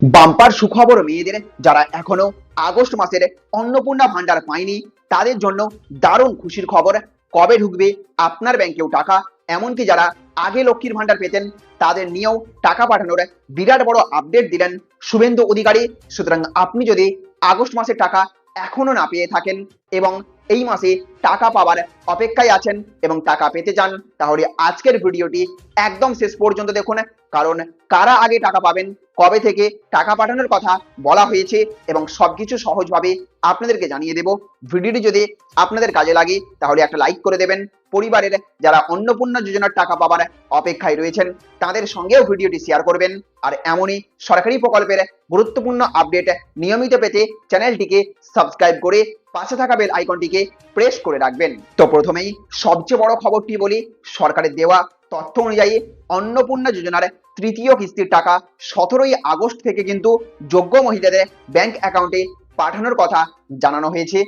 Bumper সুখবর মেয়েদের যারা এখনো আগস্ট মাসের অন্নপূর্ণা ভান্ডার পায়নি তাদের জন্য দারুণ খুশির খবর। কবে ঢুকবে আপনার ব্যাংকেও টাকা, এমনকি যারা আগে লক্ষ্মীর ভান্ডার পেতেন তাদের নিয়েও টাকা পাঠানোর বিরাট বড় আপডেট দিলেন শুভেন্দু অধিকারী। সুতরাং আপনি যদি আগস্ট মাসের টাকা এখনো না পেয়ে থাকেন এবং এই মাসে টাকা পাওয়ার অপেক্ষায় আছেন এবং টাকা পেতে চান, তাহলে আজকের ভিডিওটি একদম শেষ পর্যন্ত দেখুন। কারণ কারা আগে টাকা পাবেন, কবে থেকে টাকা পাঠানোর কথা বলা হয়েছে এবং সবকিছু সহজভাবে আপনাদেরকে জানিয়ে দেব। ভিডিওটি যদি আপনাদের কাজে লাগে তাহলে একটা লাইক করে দেবেন। পরিবারের যারা অন্নপূর্ণা যোজনার টাকা পাবার অপেক্ষায় রয়েছেন তাদের সঙ্গেও ভিডিওটি শেয়ার করবেন। আর এমনই সরকারি প্রকল্পের গুরুত্বপূর্ণ আপডেট নিয়মিত পেতে চ্যানেলটিকে সাবস্ক্রাইব করে পাশে থাকা বেল আইকনটিকে প্রেস করে রাখবেন। তো প্রথমেই সবচেয়ে বড় খবরটি বলি। সরকারের দেওয়া তথ্য অনুযায়ী অন্নপূর্ণা যোজনার তৃতীয় কিস্তির টাকা 17ই আগস্ট থেকে কিন্তু যোগ্য মহিলাদের ব্যাংক অ্যাকাউন্টে পাঠানোর কথা জানানো হয়েছে।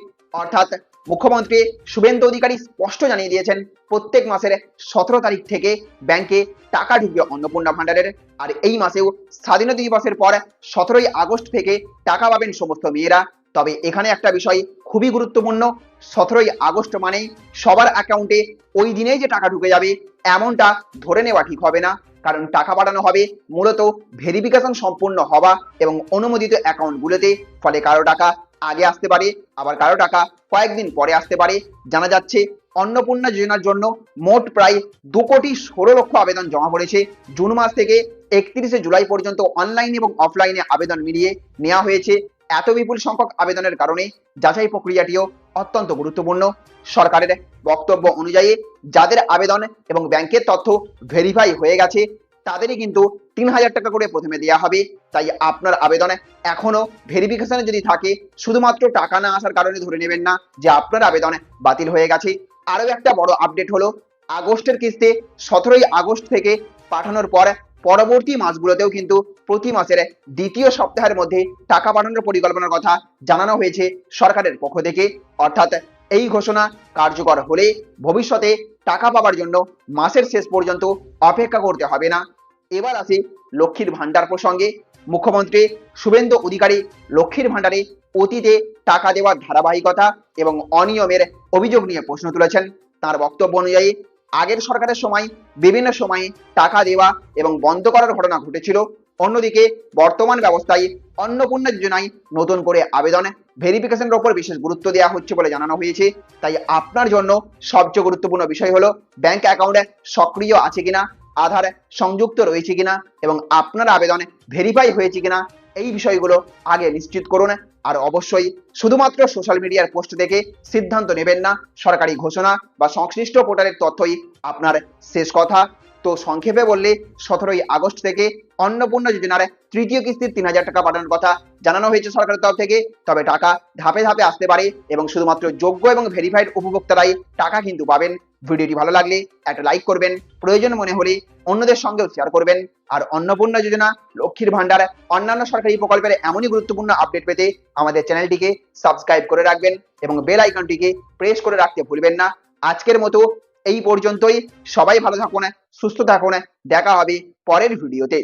অর্থাৎ মুখ্যমন্ত্রী শুভেন্দু অধিকারী স্পষ্ট জানিয়ে দিয়েছেন প্রত্যেক মাসের 17 তারিখ থেকে ব্যাংকে টাকা ঢুকবে অন্নপূর্ণা ভান্ডারের। আর এই মাসেও স্বাধীনতা দিবসের পর 17ই আগস্ট থেকে টাকা পাবেন সমস্ত মেয়েরা। তবে এখানে একটা বিষয় খুবই গুরুত্বপূর্ণ, 17ই আগস্ট মানেই সবার অ্যাকাউন্টে ওই দিনেই যে টাকা ঢুকে যাবে এমনটা ধরে নেওয়া ঠিক হবে না। কারণ টাকা পাঠানো হবে মূলত ভেরিফিকেশন সম্পূর্ণ হওয়া এবং অনুমোদিত অ্যাকাউন্টগুলোতে। ফলে কারো টাকা আগে আসতে পারে, আবার কারো টাকা কয়েকদিন পরে আসতে পারে। জানা যাচ্ছে অন্নপূর্ণা যোজনার জন্য মোট প্রায় 2,16,00,000 আবেদন জমা পড়েছে। জুন মাস থেকে 31শে জুলাই পর্যন্ত অনলাইন এবং অফলাইনে আবেদন মিলিয়ে নেওয়া হয়েছে। এত বিপুল সংখ্যক আবেদনের কারণে যাচাই প্রক্রিয়াটিও অত্যন্ত গুরুত্বপূর্ণ। সরকারের বক্তব্য অনুযায়ী যাদের আবেদন এবং ব্যাংকের তথ্য ভেরিফাই হয়ে গেছে তাদেরই কিন্তু 3,000 টাকা করে প্রথমে দেওয়া হবে। তাই আপনার আবেদনে এখনো ভেরিফিকেশনে যদি থাকে শুধুমাত্র টাকা না আসার কারণে ধরে নেবেন না যে আপনার আবেদন বাতিল হয়ে গেছে। আরও একটা বড় আপডেট হলো আগস্টের কিস্তি 17ই আগস্ট থেকে পাঠানোর পর পরবর্তী মাসগুলোতেও কিন্তু প্রতি মাসের দ্বিতীয় সপ্তাহের মধ্যে টাকা পাঠানোর পরিকল্পনার কথা জানানো হয়েছে সরকারের পক্ষ থেকে। অর্থাৎ এই ঘোষণা কার্যকর হলে ভবিষ্যতে টাকা পাওয়ার জন্য মাসের শেষ পর্যন্ত অপেক্ষা করতে হবে না। এবার আসি লক্ষ্মীর ভান্ডার প্রসঙ্গে। মুখ্যমন্ত্রী শুভেন্দু অধিকারী লক্ষ্মীর ভান্ডারে অতীতে টাকা দেওয়ার ধারাবাহিকতা এবং অনিয়মের অভিযোগ নিয়ে প্রশ্ন তুলেছেন। তার বক্তব্য অনুযায়ী আগের সরকারের সময় বিভিন্ন সময়ে টাকা দেওয়া এবং বন্ধ করার ঘটনা ঘটেছিল। অন্যদিকে বর্তমান ব্যবস্থায় অন্নপূর্ণা যোজনায় নতুন করে আবেদন ভেরিফিকেশনের ওপর বিশেষ গুরুত্ব দেওয়া হচ্ছে বলে জানানো হয়েছে। তাই আপনার জন্য সবচেয়ে গুরুত্বপূর্ণ বিষয় হলো ব্যাংক অ্যাকাউন্টে সক্রিয় আছে কিনা, আধার সংযুক্ত রয়েছে কিনা এবং আপনার আবেদন ভেরিফাই হয়েছে কিনা এই বিষয়গুলো আগে নিশ্চিত করুন। আর অবশ্যই শুধুমাত্র সোশ্যাল মিডিয়ার পোস্ট দেখে সিদ্ধান্ত নেবেন না। সরকারি ঘোষণা বা সংশ্লিষ্ট পোর্টালের তথ্যই আপনার শেষ কথা। তো সংক্ষেপে বললে 17ই আগস্ট থেকে অন্নপূর্ণা যোজনার তৃতীয় কিস্তির 3,000 টাকা পাঠানোর কথা জানানো হয়েছে সরকারের তরফ থেকে। তবে টাকা ধাপে ধাপে আসতে পারে এবং শুধুমাত্র যোগ্য এবং ভেরিফাইড উপভোক্তারাই টাকা কিন্তু পাবেন। ভিডিওটি ভালো লাগলে একটা লাইক করবেন, প্রয়োজন মনে হলে অন্যদের সঙ্গেও শেয়ার করবেন। আর অন্নপূর্ণা যোজনা, লক্ষ্মীর ভান্ডার, অন্যান্য সরকারি প্রকল্পের এমনই গুরুত্বপূর্ণ আপডেট পেতে আমাদের চ্যানেলটিকে সাবস্ক্রাইব করে রাখবেন এবং বেল আইকনটিকে প্রেস করে রাখতে ভুলবেন না। আজকের মতো এই পর্যন্তই। সবাই ভালো থাকুন, সুস্থ থাকুন। দেখা হবে পরের ভিডিওতে।